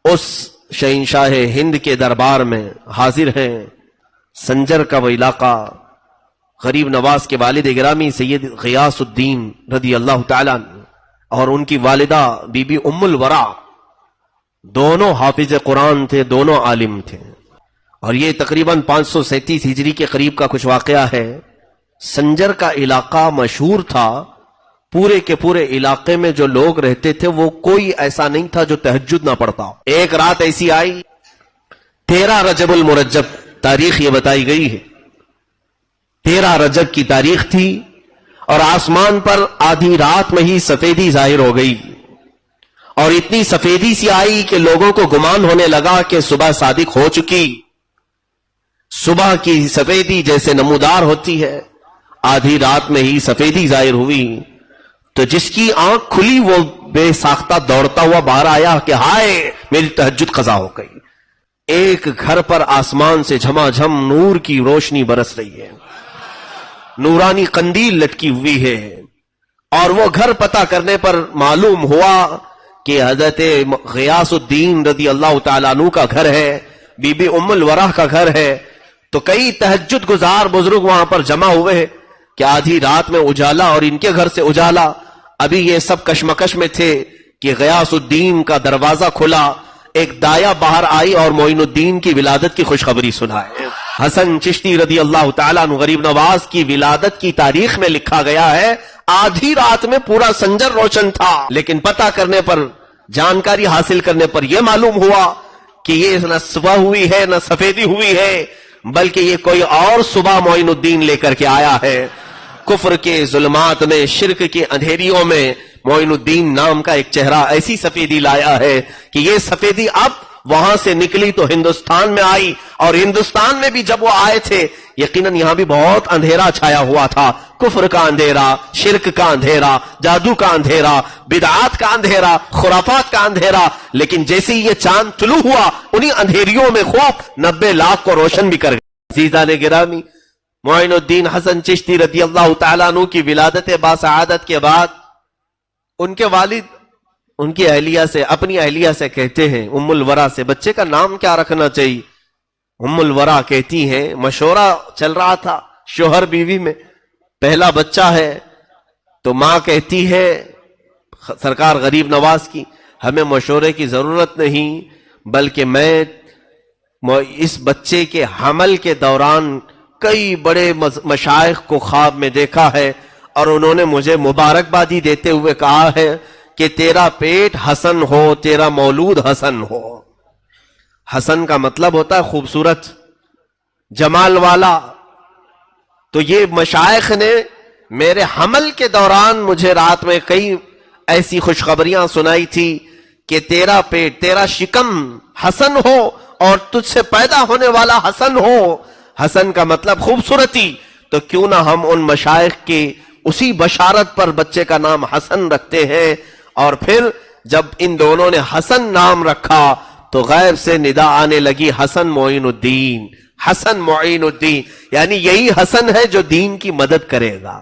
اس شہنشاہ ہند کے دربار میں حاضر ہیں. سنجر کا وہ علاقہ غریب نواز کے والد گرامی سید غیاث الدین رضی اللہ تعالیٰ عنہ اور ان کی والدہ بی بی ام الورا دونوں حافظ قرآن تھے، دونوں عالم تھے. اور یہ تقریباً 537 ہجری کے قریب کا کچھ واقعہ ہے. سنجر کا علاقہ مشہور تھا، پورے کے پورے علاقے میں جو لوگ رہتے تھے وہ کوئی ایسا نہیں تھا جو تہجد نہ پڑتا. ایک رات ایسی آئی 13 رجب المرجب، تاریخ یہ بتائی گئی ہے، 13 رجب کی تاریخ تھی اور آسمان پر آدھی رات میں ہی سفیدی ظاہر ہو گئی اور اتنی سفیدی سی آئی کہ لوگوں کو گمان ہونے لگا کہ صبح صادق ہو چکی. صبح کی سفیدی جیسے نمودار ہوتی ہے، آدھی رات میں ہی سفیدی ظاہر ہوئی تو جس کی آنکھ کھلی وہ بے ساختہ دوڑتا ہوا باہر آیا کہ ہائے میری تہجد قضا ہو گئی. ایک گھر پر آسمان سے جھما جھم نور کی روشنی برس رہی ہے، نورانی قندیل لٹکی ہوئی ہے، اور وہ گھر پتہ کرنے پر معلوم ہوا کہ حضرت غیاث الدین رضی اللہ تعالیٰ عنہ کا گھر ہے، بی بی ام الورا کا گھر ہے. تو کئی تہجد گزار بزرگ وہاں پر جمع ہوئے کہ آدھی رات میں اجالا اور ان کے گھر سے اجالا. ابھی یہ سب کشمکش میں تھے کہ غیاث الدین کا دروازہ کھلا، ایک دایا باہر آئی اور معین الدین کی ولادت کی خوشخبری سنائے. حسن چشتی رضی اللہ تعالیٰ عنہ غریب نواز کی ولادت کی تاریخ میں لکھا گیا ہے آدھی رات میں پورا سنجر روشن تھا، لیکن پتہ کرنے پر، جانکاری حاصل کرنے پر یہ معلوم ہوا کہ یہ نہ صبح ہوئی ہے نہ سفیدی ہوئی ہے، بلکہ یہ کوئی اور صبح معین الدین لے کر کے آیا ہے. کفر کے ظلمات میں، شرک کے اندھیریوں میں معین الدین نام کا ایک چہرہ ایسی سفیدی لایا ہے کہ یہ سفیدی اب وہاں سے نکلی تو ہندوستان میں آئی. اور ہندوستان میں بھی جب وہ آئے تھے یقیناً یہاں بھی بہت اندھیرا چھایا ہوا تھا، کفر کا اندھیرا، شرک کا اندھیرا، جادو کا اندھیرا، بدعات کا اندھیرا، خرافات کا اندھیرا. لیکن جیسے ہی یہ چاند طلوع ہوا انہی اندھیریوں میں خوب 90 لاکھ کو روشن بھی کر گیا. عزیزان گرامی، معین الدین حسن چشتی رضی اللہ تعالیٰ عنہ کی ولادت باسعادت کے بعد ان کے والد ان کی اہلیہ سے، اپنی اہلیہ سے کہتے ہیں، ام الورا سے، بچے کا نام کیا رکھنا چاہیے؟ ام الورا کہتی ہیں، مشورہ چل رہا تھا شوہر بیوی میں، پہلا بچہ ہے تو ماں کہتی ہے سرکار غریب نواز کی، ہمیں مشورے کی ضرورت نہیں، بلکہ میں اس بچے کے حمل کے دوران کئی بڑے مشائخ کو خواب میں دیکھا ہے اور انہوں نے مجھے مبارکبادی دیتے ہوئے کہا ہے کہ تیرا پیٹ حسن ہو، تیرا مولود حسن ہو. حسن کا مطلب ہوتا ہے خوبصورت، جمال والا. تو یہ مشائخ نے میرے حمل کے دوران مجھے رات میں کئی ایسی خوشخبریاں سنائی تھی کہ تیرا پیٹ، تیرا شکم حسن ہو اور تجھ سے پیدا ہونے والا حسن ہو. حسن کا مطلب خوبصورتی. تو کیوں نہ ہم ان مشائخ کی اسی بشارت پر بچے کا نام حسن رکھتے ہیں. اور پھر جب ان دونوں نے حسن نام رکھا تو غیب سے ندا آنے لگی حسن معین الدین، حسن معین الدین، یعنی یہی حسن ہے جو دین کی مدد کرے گا.